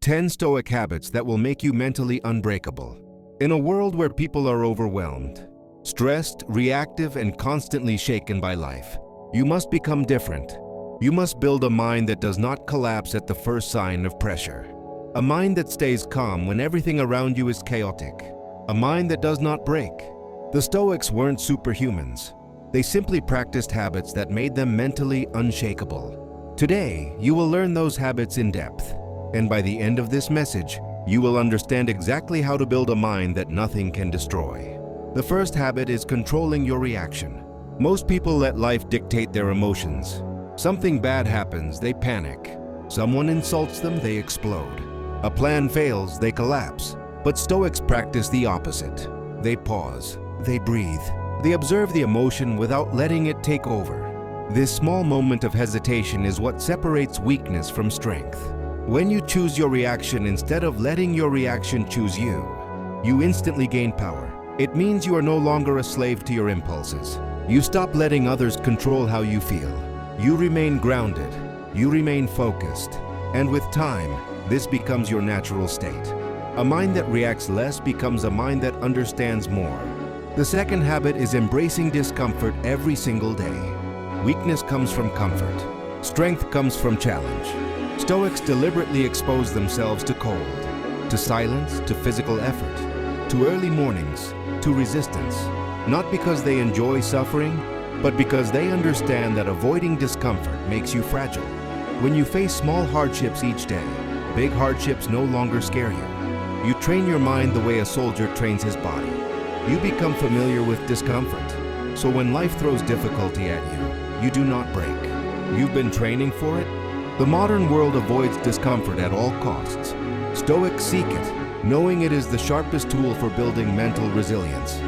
10 Stoic habits that will make you mentally unbreakable. In a world where people are overwhelmed, stressed, reactive, and constantly shaken by life, you must become different. You must build a mind that does not collapse at the first sign of pressure. A mind that stays calm when everything around you is chaotic. A mind that does not break. The Stoics weren't superhumans. They simply practiced habits that made them mentally unshakable. Today, you will learn those habits in depth. And by the end of this message, you will understand exactly how to build a mind that nothing can destroy. The first habit is controlling your reaction. Most people let life dictate their emotions. Something bad happens, they panic. Someone insults them, they explode. A plan fails, they collapse. But Stoics practice the opposite. They pause, they breathe. They observe the emotion without letting it take over. This small moment of hesitation is what separates weakness from strength. When you choose your reaction instead of letting your reaction choose you, you instantly gain power. It means you are no longer a slave to your impulses. You stop letting others control how you feel. You remain grounded. You remain focused. And with time, this becomes your natural state. A mind that reacts less becomes a mind that understands more. The second habit is embracing discomfort every single day. Weakness comes from comfort. Strength comes from challenge. Stoics deliberately expose themselves to cold, to silence, to physical effort, to early mornings, to resistance, not because they enjoy suffering, but because they understand that avoiding discomfort makes you fragile. When you face small hardships each day, big hardships no longer scare you. You train your mind the way a soldier trains his body. You become familiar with discomfort, so when life throws difficulty at you, you do not break. You've been training for it. The modern world avoids discomfort at all costs. Stoics seek it, knowing it is the sharpest tool for building mental resilience.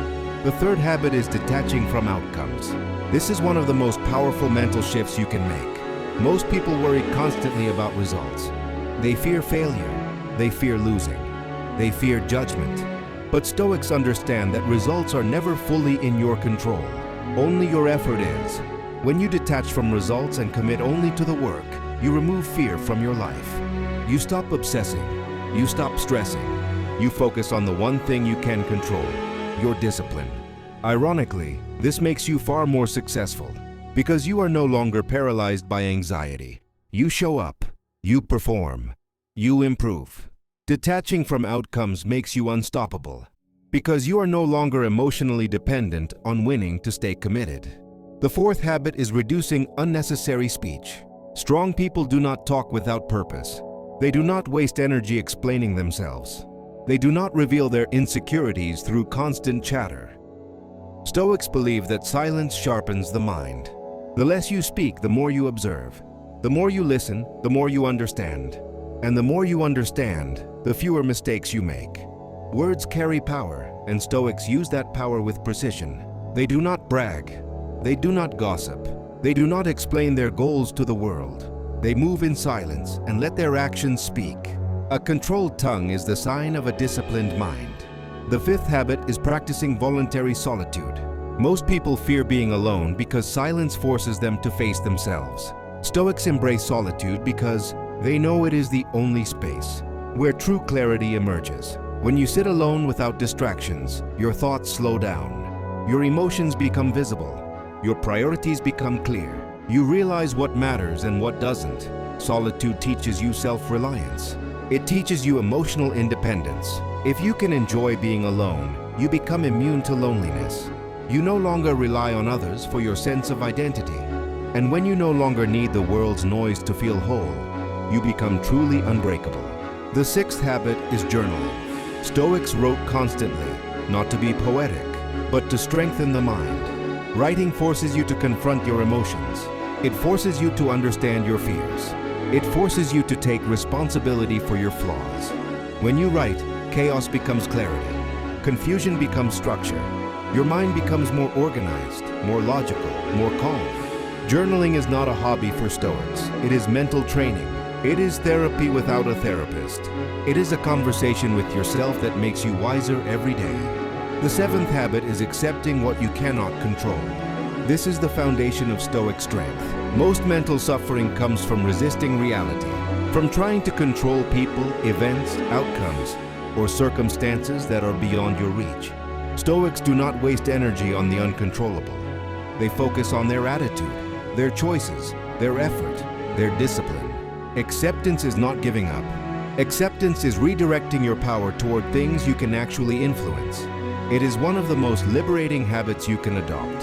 The third habit is detaching from outcomes. This is one of the most powerful mental shifts you can make. Most people worry constantly about results. They fear failure. They fear losing. They fear judgment. But Stoics understand that results are never fully in your control. Only your effort is. When you detach from results and commit only to the work, you remove fear from your life. You stop obsessing. You stop stressing. You focus on the one thing you can control, your discipline. Ironically, this makes you far more successful because you are no longer paralyzed by anxiety. You show up. You perform. You improve. Detaching from outcomes makes you unstoppable because you are no longer emotionally dependent on winning to stay committed. The fourth habit is reducing unnecessary speech. Strong people do not talk without purpose. They do not waste energy explaining themselves. They do not reveal their insecurities through constant chatter. Stoics believe that silence sharpens the mind. The less you speak, the more you observe. The more you listen, the more you understand. And the more you understand, the fewer mistakes you make. Words carry power, and Stoics use that power with precision. They do not brag. They do not gossip. They do not explain their goals to the world. They move in silence and let their actions speak. A controlled tongue is the sign of a disciplined mind. The fifth habit is practicing voluntary solitude. Most people fear being alone because silence forces them to face themselves. Stoics embrace solitude because they know it is the only space where true clarity emerges. When you sit alone without distractions, your thoughts slow down. Your emotions become visible. Your priorities become clear. You realize what matters and what doesn't. Solitude teaches you self-reliance. It teaches you emotional independence. If you can enjoy being alone, you become immune to loneliness. You no longer rely on others for your sense of identity. And when you no longer need the world's noise to feel whole, you become truly unbreakable. The sixth habit is journaling. Stoics wrote constantly, not to be poetic, but to strengthen the mind. Writing forces you to confront your emotions. It forces you to understand your fears. It forces you to take responsibility for your flaws. When you write, chaos becomes clarity. Confusion becomes structure. Your mind becomes more organized, more logical, more calm. Journaling is not a hobby for Stoics. It is mental training. It is therapy without a therapist. It is a conversation with yourself that makes you wiser every day. The seventh habit is accepting what you cannot control. This is the foundation of Stoic strength. Most mental suffering comes from resisting reality, From trying to control people, events, outcomes, or circumstances that are beyond your reach, Stoics do not waste energy on the uncontrollable. They focus on their attitude, their choices, their effort, their discipline. Acceptance is not giving up. Acceptance is redirecting your power toward things you can actually influence. It is one of the most liberating habits you can adopt.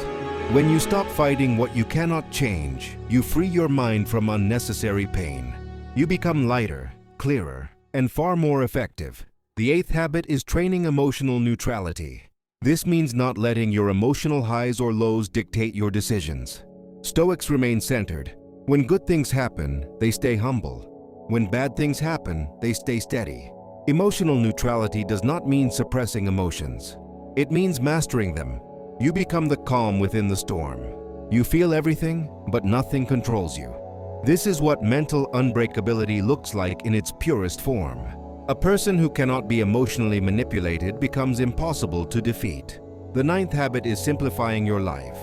When you stop fighting what you cannot change, you free your mind from unnecessary pain. You become lighter, clearer, and far more effective. The eighth habit is training emotional neutrality. This means not letting your emotional highs or lows dictate your decisions. Stoics remain centered. When good things happen, they stay humble. When bad things happen, they stay steady. Emotional neutrality does not mean suppressing emotions. It means mastering them. You become the calm within the storm. You feel everything, but nothing controls you. This is what mental unbreakability looks like in its purest form. A person who cannot be emotionally manipulated becomes impossible to defeat. The ninth habit is simplifying your life.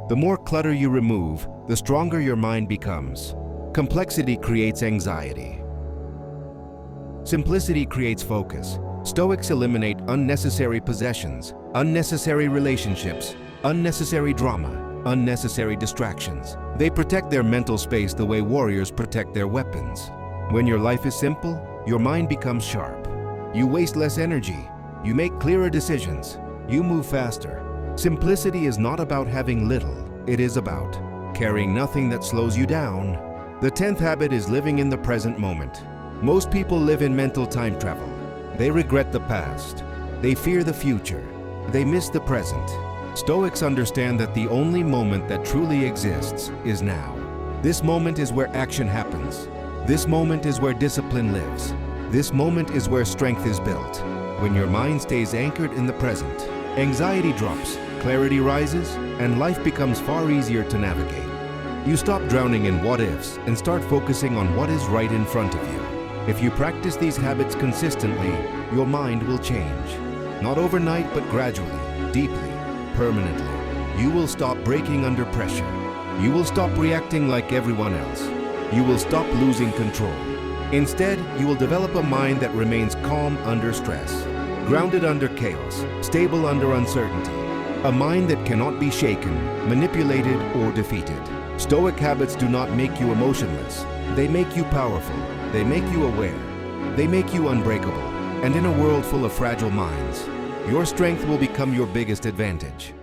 The more clutter you remove, the stronger your mind becomes. Complexity creates anxiety. Simplicity creates focus. Stoics eliminate unnecessary possessions, unnecessary relationships, unnecessary drama, unnecessary distractions. They protect their mental space the way warriors protect their weapons. When your life is simple, your mind becomes sharp. You waste less energy. You make clearer decisions. You move faster. Simplicity is not about having little. It is about carrying nothing that slows you down. The 10th habit is living in the present moment. Most people live in mental time travel. They regret the past. They fear the future. They miss the present. Stoics understand that the only moment that truly exists is now. This moment is where action happens. This moment is where discipline lives. This moment is where strength is built. When your mind stays anchored in the present, anxiety drops, clarity rises, and life becomes far easier to navigate. You stop drowning in what-ifs and start focusing on what is right in front of you. If you practice these habits consistently, your mind will change. Not overnight, but gradually, deeply, permanently. You will stop breaking under pressure. You will stop reacting like everyone else. You will stop losing control. Instead, you will develop a mind that remains calm under stress, grounded under chaos, stable under uncertainty. A mind that cannot be shaken, manipulated, or defeated. Stoic habits do not make you emotionless. They make you powerful. They make you aware. They make you unbreakable. And in a world full of fragile minds, your strength will become your biggest advantage.